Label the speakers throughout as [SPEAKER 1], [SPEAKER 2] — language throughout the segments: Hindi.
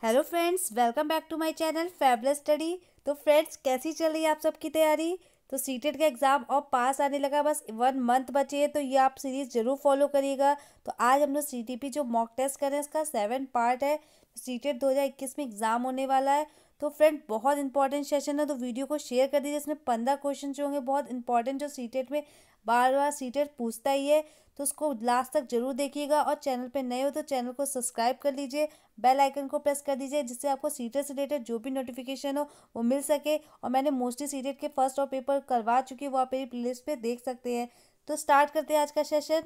[SPEAKER 1] Hello friends, welcome back to my channel fabulous study. तो फ्रेंड्स, कैसी चल रही है आप सबकी तैयारी? तो सीटेट का एग्ज़ाम और पास आने लगा, बस 1 मंथ बचे है, तो ये आप सीरीज़ ज़रूर फॉलो करिएगा। तो आज हम लोग सीटीपी जो मॉक टेस्ट कर रहे हैं, इसका 7 पार्ट है। सीटेट 2021 में एग्ज़ाम होने वाला है। तो फ्रेंड, बहुत इंपॉर्टेंट सेशन है, तो वीडियो को शेयर कर दीजिए। इसमें 15 क्वेश्चन जो होंगे बहुत इंपॉर्टेंट, जो सीटेट में बार बार सीटेट पूछता ही है। तो उसको लास्ट तक जरूर देखिएगा, और चैनल पे नए हो तो चैनल को सब्सक्राइब कर लीजिए, बेल आइकन को प्रेस कर दीजिए, जिससे आपको सीटेट से रिलेटेड जो भी नोटिफिकेशन हो वो मिल सके। और मैंने मोस्टली सीटेट के फर्स्ट और पेपर करवा चुकी है, वो आप मेरी प्लेलिस्ट पे देख सकते हैं। तो स्टार्ट करते हैं आज का सेशन।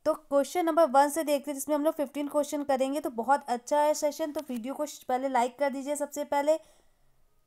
[SPEAKER 1] तो क्वेश्चन नंबर 1 से देखते हैं, जिसमें हम लोग 15 क्वेश्चन करेंगे। तो बहुत अच्छा है सेशन, तो वीडियो को पहले लाइक कर दीजिए सबसे पहले।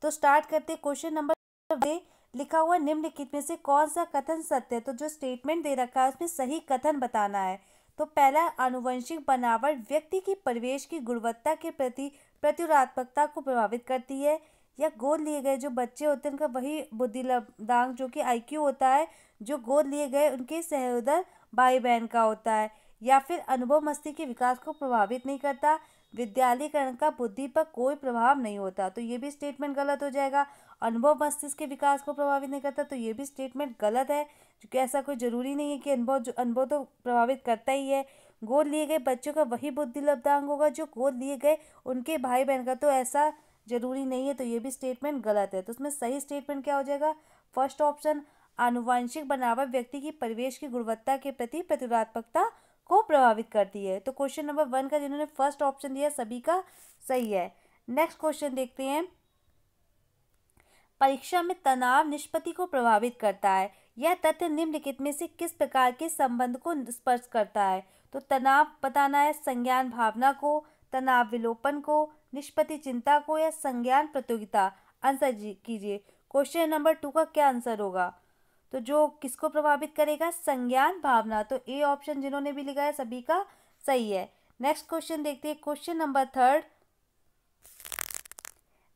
[SPEAKER 1] तो स्टार्ट करते हैं। क्वेश्चन नंबर ए लिखा हुआ, निम्नलिखित में से कौन सा कथन सत्य है? तो जो स्टेटमेंट दे रखा है उसमें सही कथन बताना है। तो पहला, आनुवंशिक बनावट व्यक्ति की परिवेश की गुणवत्ता के प्रति प्रत्युत्पादकता को प्रभावित करती है। या गोद लिए गए जो बच्चे होते हैं उनका वही बुद्धिलब्धांक जो कि आईक्यू होता है, जो गोद लिए गए उनके सहोदर भाई बहन का होता है। या फिर अनुभव मस्तिष्क के विकास को प्रभावित नहीं करता, विद्यालयीकरण का बुद्धि पर कोई प्रभाव नहीं होता। तो ये भी स्टेटमेंट गलत हो जाएगा। अनुभव मस्तिष्क के विकास को प्रभावित नहीं करता, तो ये भी स्टेटमेंट गलत है, क्योंकि ऐसा कोई जरूरी नहीं है कि अनुभव तो प्रभावित करता ही है। गोद लिए गए बच्चों का वही बुद्धि लब्धांक होगा जो गोद लिए गए उनके भाई बहन का, तो ऐसा जरूरी नहीं है। तो ये भी स्टेटमेंट गलत है। तो उसमें सही स्टेटमेंट क्या हो जाएगा? फर्स्ट ऑप्शन, आनुवांशिक बनावट व्यक्ति की परिवेश की गुणवत्ता के प्रति प्रत्युत्पादकता को प्रभावित करती है। तो क्वेश्चन नंबर 1 का जिन्होंने फर्स्ट ऑप्शन दिया सभी का सही है। नेक्स्ट क्वेश्चन देखते हैं। परीक्षा में तनाव निष्पत्ति को प्रभावित करता है। यह तथ्य निम्नलिखित में से किस प्रकार के संबंध को स्पर्श करता है? तो तनाव बताना है संज्ञान भावना को, तनाव विलोपन को, निष्पत्ति चिंता को, या संज्ञान प्रतियोगिता। आंसर कीजिए। क्वेश्चन नंबर 2 का क्या आंसर होगा? तो जो किसको प्रभावित करेगा? संज्ञान भावना। तो ए ऑप्शन जिन्होंने भी लिखा है सभी का सही है। नेक्स्ट क्वेश्चन देखते हैं। क्वेश्चन नंबर 3,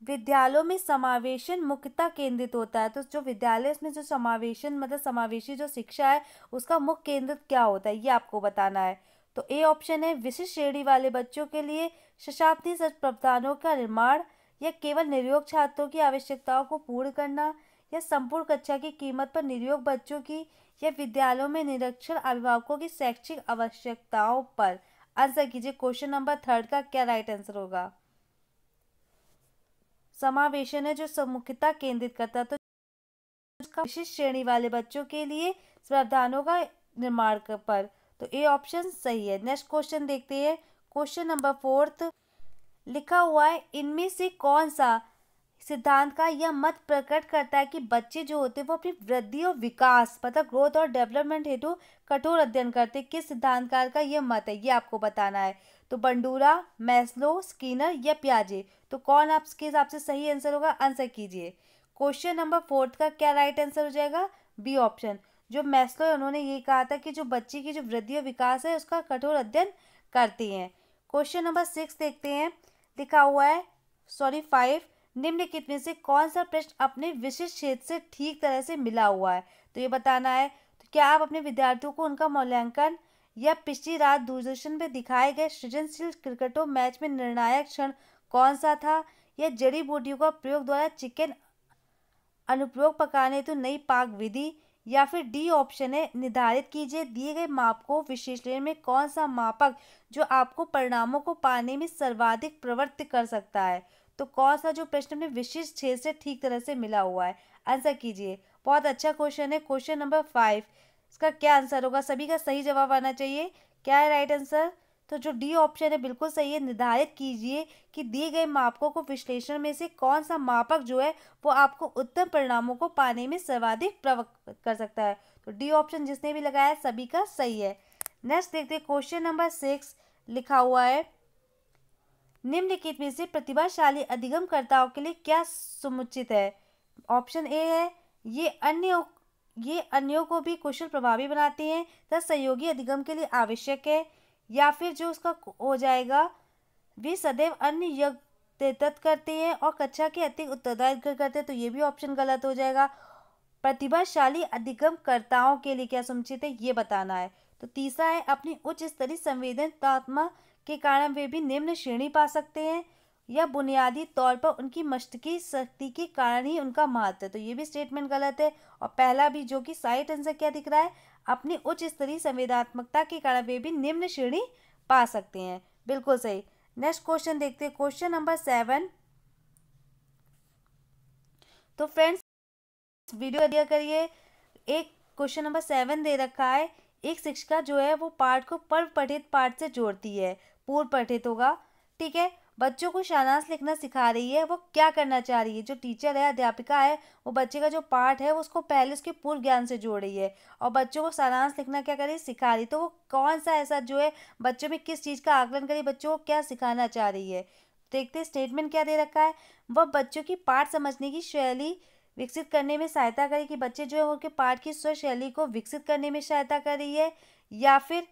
[SPEAKER 1] विद्यालयों में समावेशन मुख्यतः केंद्रित होता है। तो जो विद्यालय में जो समावेशन मतलब समावेशी जो शिक्षा है उसका मुख्य केंद्र क्या होता है, ये आपको बताना है। तो ए ऑप्शन है विशिष्ट श्रेणी वाले बच्चों के लिए शताब्दी प्रावधानों का निर्माण, या केवल निरयोग छात्रों की आवश्यकताओं को पूर्ण करना, या संपूर्ण कक्षा की कीमत पर निरयोग बच्चों की, या विद्यालयों में निरक्षर अभिभावकों की शैक्षिक आवश्यकताओं पर। आंसर कीजिए। क्वेश्चन नंबर 3 का क्या राइट आंसर होगा? समावेशन है जो मुख्यतः केंद्रित करता है, तो विशिष्ट श्रेणी वाले बच्चों के लिए प्रावधानों का निर्माण पर। तो ए ऑप्शन सही है। नेक्स्ट क्वेश्चन देखते हैं। क्वेश्चन नंबर 4 लिखा हुआ है, इनमें से कौन सा सिद्धांत का यह मत प्रकट करता है कि बच्चे जो होते हैं वो अपनी वृद्धि और विकास मतलब ग्रोथ और डेवलपमेंट हेतु कठोर अध्ययन करते हैं? किस सिद्धांतकार का यह मत है, ये आपको बताना है। तो बंडूरा, मैस्लो, स्किनर, या पियाजे। तो कौन आपके हिसाब से सही आंसर होगा? आंसर कीजिए। क्वेश्चन नंबर 4 का क्या राइट आंसर हो जाएगा? B option. जो मैस्लो है उन्होंने ये कहा था कि जो बच्चे की जो वृद्धि और विकास है उसका कठोर अध्ययन करती हैं। क्वेश्चन नंबर 6 देखते हैं। लिखा हुआ है 5, निम्नलिखित में से कौन सा प्रश्न अपने विशिष्ट क्षेत्र से ठीक तरह से मिला हुआ है? तो ये बताना है। तो क्या आप अपने विद्यार्थियों को उनका मूल्यांकन, या पिछली रात दूरदर्शन में दिखाए गए सृजनशील क्रिकेटों मैच में निर्णायक क्षण कौन सा था, या जड़ी बूटियों का प्रयोग द्वारा चिकन अनुप्रयोग पकाने हेतु नई पाक विधि, या फिर डी ऑप्शन है निर्धारित कीजिए दिए गए माप को विश्लेषण में कौन सा मापक जो आपको परिणामों को पाने में सर्वाधिक प्रवृत्त कर सकता है? तो कौन सा जो प्रश्न में विशिष्ट क्षेत्र से ठीक तरह से मिला हुआ है? आंसर कीजिए। बहुत अच्छा क्वेश्चन है। क्वेश्चन नंबर 5 इसका क्या आंसर होगा? सभी का सही जवाब आना चाहिए। क्या है राइट आंसर? तो जो डी ऑप्शन है बिल्कुल सही है। निर्धारित कीजिए कि दिए गए मापकों को विश्लेषण में से कौन सा मापक जो है वो आपको उत्तम परिणामों को पाने में सर्वाधिक प्रवृत्त कर सकता है। तो डी ऑप्शन जिसने भी लगाया सभी का सही है। नेक्स्ट देखते हैं। क्वेश्चन नंबर 6 लिखा हुआ है, निम्नलिखित में से प्रतिभाशाली अधिगमकर्ताओं के लिए क्या समुचित है? ऑप्शन ए है ये अन्यों को भी कुशल प्रभावी बनाते हैं तथा सहयोगी अधिगम के लिए आवश्यक है। या फिर जो उसका हो जाएगा, वे सदैव अन्य यज्ञ करते हैं और कक्षा के अतिरिक्त उत्तरदायित्व करते हैं। तो ये भी ऑप्शन गलत हो जाएगा। प्रतिभाशाली अधिगमकर्ताओं के लिए क्या समुचित है, ये बताना है। तो तीसरा है अपनी उच्च स्तरीय संवेदनात्मक के कारण वे भी निम्न श्रेणी पा सकते हैं, या बुनियादी तौर पर उनकी मस्तिष्कीय शक्ति के कारण ही उनका महत्व है। तो ये भी स्टेटमेंट गलत है। और पहला भी, जो कि साइट आंसर क्या दिख रहा है, अपनी उच्च स्तरीय संवेदनात्मकता के कारण वे भी निम्न श्रेणी पा सकते हैं, बिल्कुल सही। नेक्स्ट क्वेश्चन देखते हैं, क्वेश्चन नंबर 7। तो फ्रेंड्स वीडियो दिया करिए। एक क्वेश्चन नंबर 7 दे रखा है, एक शिक्षिका जो है वो पाठ को पूर्व पठित पाठ से जोड़ती है। पूर्व पठित होगा, ठीक है। बच्चों को सारांश लिखना सिखा रही है, वो क्या करना चाह रही है? जो टीचर है, अध्यापिका है, वो बच्चे का जो पाठ है वो उसको पहले उसके पूर्व ज्ञान से जोड़ रही है और बच्चों को सारांश लिखना क्या कर रही है? सिखा रही है। तो वो कौन सा ऐसा जो है बच्चों में किस चीज़ का आकलन करी, बच्चों को क्या सिखाना चाह रही है? देखते स्टेटमेंट क्या दे रखा है, वह बच्चों की पाठ समझने की शैली विकसित करने में सहायता करे, कि बच्चे जो है उनके पाठ की स्व शैली को विकसित करने में सहायता कर रही है, या फिर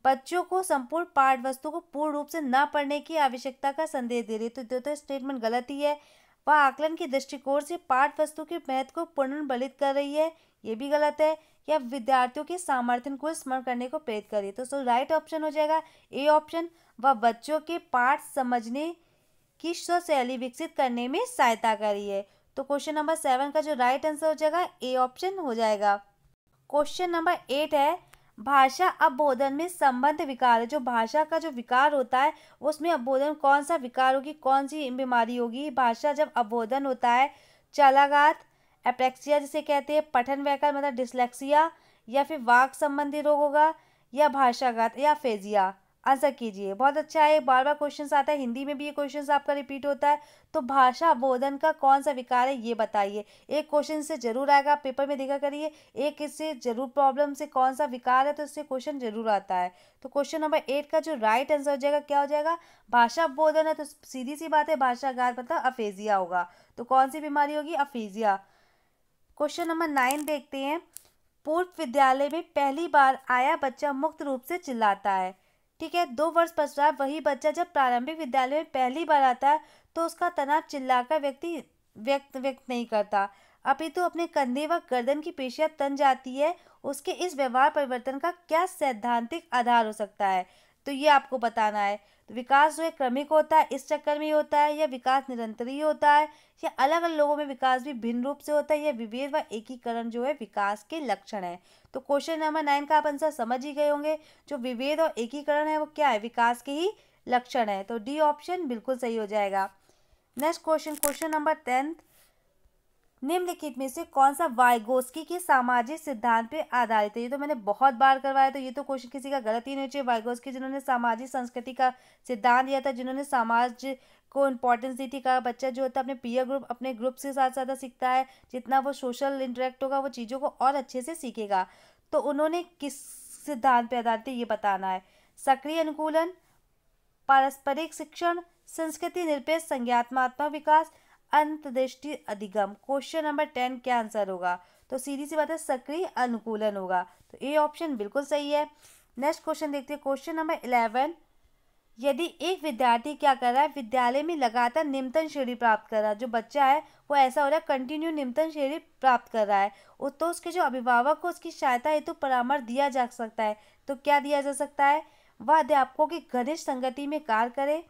[SPEAKER 1] बच्चों को संपूर्ण पाठ वस्तु को पूर्ण रूप से न पढ़ने की आवश्यकता का संदेश दे रही है। तो स्टेटमेंट गलत ही है। वह आकलन के दृष्टिकोण से पाठ वस्तु के महत्व को पुनर्बलित कर रही है, ये भी गलत है। या विद्यार्थियों के सामर्थ्य को स्मरण करने को प्रेरित कर रही है। तो राइट ऑप्शन हो जाएगा ए ऑप्शन, वह बच्चों के पाठ समझने की स्व शैली विकसित करने में सहायता कर रही है। तो क्वेश्चन नंबर 7 का जो राइट आंसर हो जाएगा ए ऑप्शन हो जाएगा। क्वेश्चन नंबर 8 है, भाषा अवबोधन में संबंध विकार है। जो भाषा का जो विकार होता है उसमें अवबोधन कौन सा विकार होगी, कौन सी बीमारी होगी? भाषा जब अवबोधन होता है, चालाघात, एप्लेक्सिया जिसे कहते हैं, पठन व्याकरण मतलब डिसलेक्सिया, या फिर वाक संबंधी रोग होगा, या भाषाघात, या फेजिया। आंसर कीजिए। बहुत अच्छा है, बार बार क्वेश्चन आता है, हिंदी में भी ये क्वेश्चन आपका रिपीट होता है। तो भाषा अवबोधन का कौन सा विकार है ये बताइए। एक क्वेश्चन से जरूर आएगा, पेपर में देखा करिए, एक इससे जरूर प्रॉब्लम से कौन सा विकार है तो इससे क्वेश्चन जरूर आता है। तो क्वेश्चन नंबर 8 का जो राइट आंसर हो जाएगा क्या हो जाएगा? भाषा अवबोधन है तो सीधी सी बात है, भाषाघात मतलब अफेजिया होगा। तो कौन सी बीमारी होगी? अफेजिया। क्वेश्चन नंबर 9 देखते हैं, पूर्व विद्यालय में पहली बार आया बच्चा मुक्त रूप से चिल्लाता है, ठीक है। 2 वर्ष पश्चात वही बच्चा जब प्रारंभिक विद्यालय में पहली बार आता है तो उसका तनाव चिल्लाकर व्यक्त नहीं करता, अपितु अपने कंधे व गर्दन की पेशियां तन जाती है। उसके इस व्यवहार परिवर्तन का क्या सैद्धांतिक आधार हो सकता है? तो ये आपको बताना है। तो विकास जो है क्रमिक होता है, इस चक्कर में होता है, या विकास निरंतर ही होता है, या अलग अलग लोगों में विकास भी भिन्न रूप से होता है, या विभेद व एकीकरण जो है विकास के लक्षण है। तो क्वेश्चन नंबर 9 का आप आंसर समझ ही गए होंगे। जो विभेद और एकीकरण है वो क्या है? विकास के ही लक्षण है। तो डी ऑप्शन बिल्कुल सही हो जाएगा। नेक्स्ट क्वेश्चन, क्वेश्चन नंबर 10, निम्नलिखित में से कौन सा वाइगोस्की के सामाजिक सिद्धांत पे आधारित है? ये तो मैंने बहुत बार करवाया, तो ये तो क्वेश्चन किसी का गलत ही नहीं चाहिए। वाइगोस्की जिन्होंने सामाजिक संस्कृति का सिद्धांत दिया था, जिन्होंने समाज को इम्पोर्टेंस दी थी, कहा बच्चा जो होता है अपने पीयर ग्रुप, अपने ग्रुप के साथ ज़्यादा सीखता है, जितना वो सोशल इंटरेक्ट होगा वो चीज़ों को और अच्छे से सीखेगा। तो उन्होंने किस सिद्धांत पे आधारित है ये बताना है। सक्रिय अनुकूलन, पारस्परिक शिक्षण, संस्कृति निरपेक्ष संज्ञानात्मक विकास, अंतर्दृष्टि अधिगम। क्वेश्चन नंबर 10 क्या आंसर होगा? तो सीधी सी बात है, सक्रिय अनुकूलन होगा। तो ए ऑप्शन बिल्कुल सही है। नेक्स्ट क्वेश्चन देखते हैं, क्वेश्चन नंबर 11, यदि एक विद्यार्थी क्या कर रहा है, विद्यालय में लगातार निम्नतम श्रेणी प्राप्त कर रहा है, जो बच्चा है वो ऐसा हो रहा है कंटिन्यू निम्नतम श्रेणी प्राप्त कर रहा है, तो उसके जो अभिभावक को उसकी सहायता हेतु परामर्श दिया जा सकता है। तो क्या दिया जा सकता है? वह अध्यापकों की घनिष्ठ संगति में कार्य करे,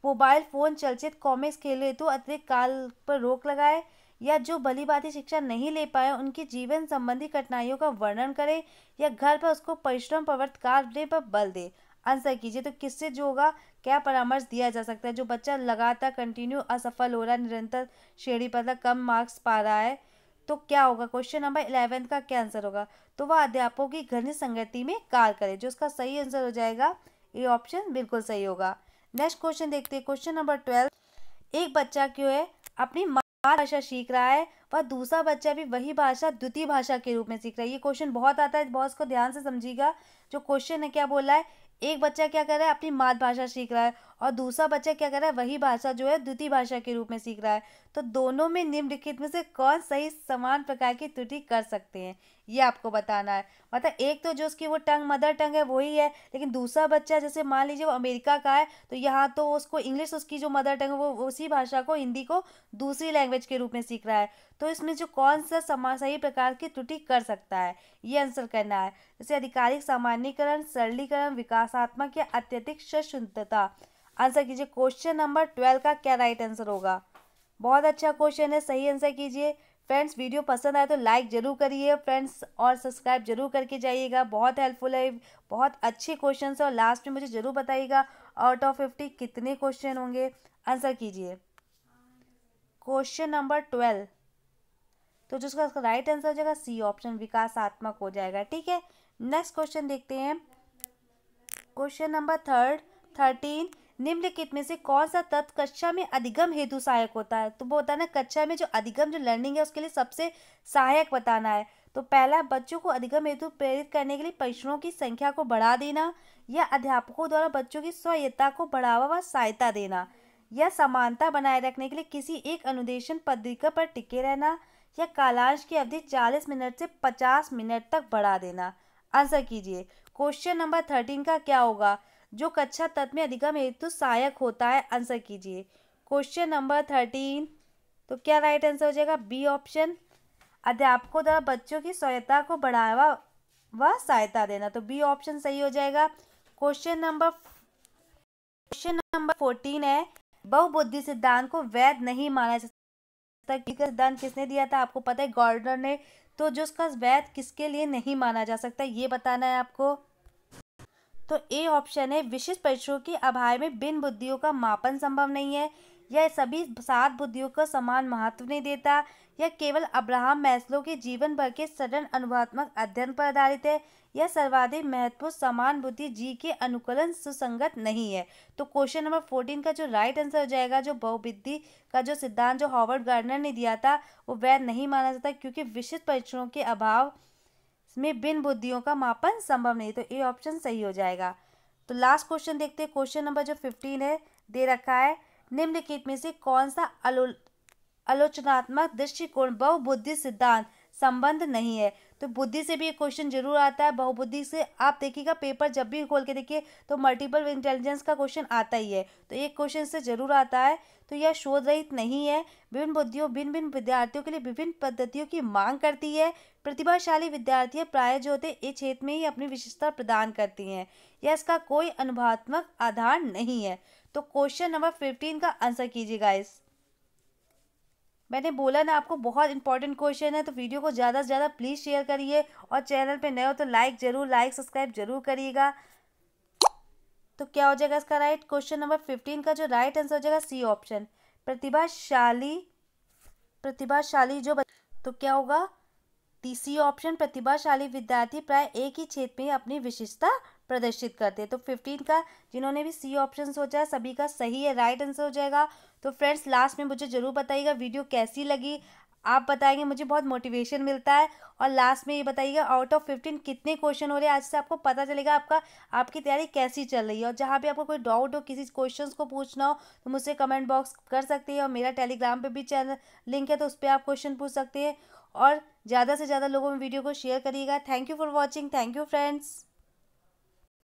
[SPEAKER 1] मोबाइल फोन, चलचित्र, कॉमिक्स खेल हेतु अतिरिक्त काल पर रोक लगाए, या जो भली भांति शिक्षा नहीं ले पाए उनकी जीवन संबंधी कठिनाइयों का वर्णन करे, या घर पर उसको परिश्रम प्रवृत्त कार्य पर बल दे। आंसर कीजिए। तो किससे जो होगा, क्या परामर्श दिया जा सकता है? जो बच्चा लगातार कंटिन्यू असफल हो रहा है, निरंतर श्रेणी पर कम मार्क्स पा रहा है, तो क्या होगा? क्वेश्चन नंबर 11 का क्या आंसर होगा? तो वह अध्यापकों की घनिष्ठ संगति में कार्य करे, जो उसका सही आंसर हो जाएगा ए ऑप्शन बिल्कुल सही होगा। नेक्स्ट क्वेश्चन देखते हैं, क्वेश्चन नंबर 12, एक बच्चा क्यों है अपनी मातृभाषा सीख रहा है, वह दूसरा बच्चा भी वही भाषा द्वितीय भाषा के रूप में सीख रहा है। ये क्वेश्चन बहुत आता है, बहुत इसको ध्यान से समझिएगा। जो क्वेश्चन है क्या बोल रहा है, एक बच्चा क्या कर रहा है, अपनी मातृभाषा सीख रहा है, और दूसरा बच्चा क्या कर रहा है, वही भाषा जो है द्वितीय भाषा के रूप में सीख रहा है। तो दोनों में निम्नलिखित में से कौन सही समान प्रकार की त्रुटि कर सकते हैं, ये आपको बताना है। मतलब एक तो जो उसकी वो मदर टंग है वही है, लेकिन दूसरा बच्चा जैसे मान लीजिए वो अमेरिका का है, तो यहाँ तो उसको इंग्लिश उसकी जो मदर टंग है वो उसी भाषा को, हिंदी को दूसरी लैंग्वेज के रूप में सीख रहा है। तो इसमें जो कौन सा सही प्रकार की त्रुटि कर सकता है, ये आंसर करना है। जैसे आधिकारिक सामान्यीकरण, सरलीकरण, विकासात्मक या अत्यधिक सशुद्धता। आंसर कीजिए। क्वेश्चन नंबर 12 का क्या राइट आंसर होगा। बहुत अच्छा क्वेश्चन है, सही आंसर कीजिए। फ्रेंड्स वीडियो पसंद आए तो लाइक जरूर करिए फ्रेंड्स, और सब्सक्राइब जरूर करके जाइएगा, बहुत हेल्पफुल है, बहुत अच्छे क्वेश्चन है। और लास्ट में मुझे जरूर बताइएगा आउट ऑफ 50 कितने क्वेश्चन होंगे। आंसर कीजिए क्वेश्चन नंबर 12। तो जो उसका राइट आंसर हो जाएगा सी ऑप्शन, विकासात्मक हो जाएगा। ठीक है, नेक्स्ट क्वेश्चन देखते हैं। क्वेश्चन नंबर 13, निम्नलिखित में से कौन सा तत्व कक्षा में अधिगम हेतु सहायक होता है। तो वो होता है ना, कक्षा में जो अधिगम जो लर्निंग है उसके लिए सबसे सहायक बताना है। तो पहला, बच्चों को अधिगम हेतु प्रेरित करने के लिए परीक्षणों की संख्या को बढ़ा देना, या अध्यापकों द्वारा बच्चों की स्वायत्ता को बढ़ावा व सहायता देना, या समानता बनाए रखने के लिए किसी एक अनुदेशन पद्धति पर टिके रहना, या कालांश की अवधि 40 मिनट से 50 मिनट तक बढ़ा देना। आंसर कीजिए। क्वेश्चन नंबर 13 का क्या होगा, जो कक्षा तत्व में अधिगम हेतु सहायक होता है। आंसर कीजिए क्वेश्चन नंबर 13। तो क्या राइट आंसर हो जाएगा, बी ऑप्शन, अध्यापकों द्वारा बच्चों की स्वायत्ता को बढ़ावा व सहायता देना। तो बी ऑप्शन सही हो जाएगा। क्वेश्चन नंबर 14 है, बहुबुद्धि सिद्धांत को वैध नहीं माना जा सकता। सिद्धांत किसने दिया था, आपको पता है, गॉर्डनर ने। तो जो उसका वैध किसके लिए नहीं माना जा सकता, ये बताना है आपको। तो ए ऑप्शन है, विशिष्ट परीक्षणों के अभाव में भिन्न बुद्धियों का मापन संभव नहीं है, या सभी 7 बुद्धियों को समान महत्व नहीं देता, या केवल अब्राहम मैस्लो के जीवन भर के सघन अनुभवात्मक अध्ययन पर आधारित है, या सर्वाधिक महत्वपूर्ण समान बुद्धि जी के अनुकूलन सुसंगत नहीं है। तो क्वेश्चन नंबर 14 का जो राइट आंसर हो जाएगा, जो बहुबुद्धि का जो सिद्धांत जो हॉवर्ड गार्डनर ने दिया था वो वैध नहीं माना जाता, क्योंकि विशिष्ट परीक्षणों के अभाव में भिन्न बुद्धियों का मापन संभव नहीं। तो ए ऑप्शन सही हो जाएगा। तो लास्ट क्वेश्चन देखते हैं। क्वेश्चन नंबर जो 15 है, दे रखा है, निम्नलिखित में से कौन सा आलोचनात्मक दृष्टिकोण बहुबुद्धि सिद्धांत संबंध नहीं है। तो बुद्धि से भी एक क्वेश्चन जरूर आता है, बहुबुद्धि से आप देखिएगा पेपर जब भी खोल के देखिए तो मल्टीपल इंटेलिजेंस का क्वेश्चन आता ही है, तो एक क्वेश्चन से जरूर आता है। तो यह शोध रहित नहीं है, विभिन्न बुद्धियों भिन्न भिन्न विद्यार्थियों के लिए विभिन्न पद्धतियों की मांग करती है, प्रतिभाशाली विद्यार्थी प्राय जो होते इस क्षेत्र में ही अपनी विशेषता प्रदान करती हैं, या इसका कोई अनुभवात्मक आधार नहीं है। तो क्वेश्चन नंबर 15 का आंसर कीजिए गाइस। मैंने बोला ना आपको बहुत इंपॉर्टेंट क्वेश्चन है, तो वीडियो को ज़्यादा से ज़्यादा प्लीज़ शेयर करिए, और चैनल पे नए हो तो लाइक सब्सक्राइब जरूर करिएगा। तो क्या हो जाएगा इसका राइट, क्वेश्चन नंबर 15 का जो राइट आंसर हो जाएगा सी ऑप्शन, प्रतिभाशाली जो तो क्या होगा, सी ऑप्शन, प्रतिभाशाली विद्यार्थी प्राय एक ही क्षेत्र में अपनी विशेषता प्रदर्शित करते हैं। तो 15 का जिन्होंने भी सी ऑप्शन सोचा है सभी का सही है, राइट आंसर हो जाएगा। तो फ्रेंड्स लास्ट में मुझे जरूर बताइएगा वीडियो कैसी लगी, आप बताएंगे मुझे बहुत मोटिवेशन मिलता है। और लास्ट में ये बताइएगा आउट ऑफ 15 कितने क्वेश्चन हो रहे हैं, आज से आपको पता चलेगा आपकी तैयारी कैसी चल रही है। और जहाँ भी आपको कोई डाउट हो, किसी क्वेश्चन को पूछना हो, तो मुझसे कमेंट बॉक्स कर सकते हैं, और मेरा टेलीग्राम पे भी चैनल लिंक है, तो उस पर आप क्वेश्चन पूछ सकते हैं। और ज़्यादा से ज़्यादा लोगों में वीडियो को शेयर करिएगा। Thank you for watching, thank you friends.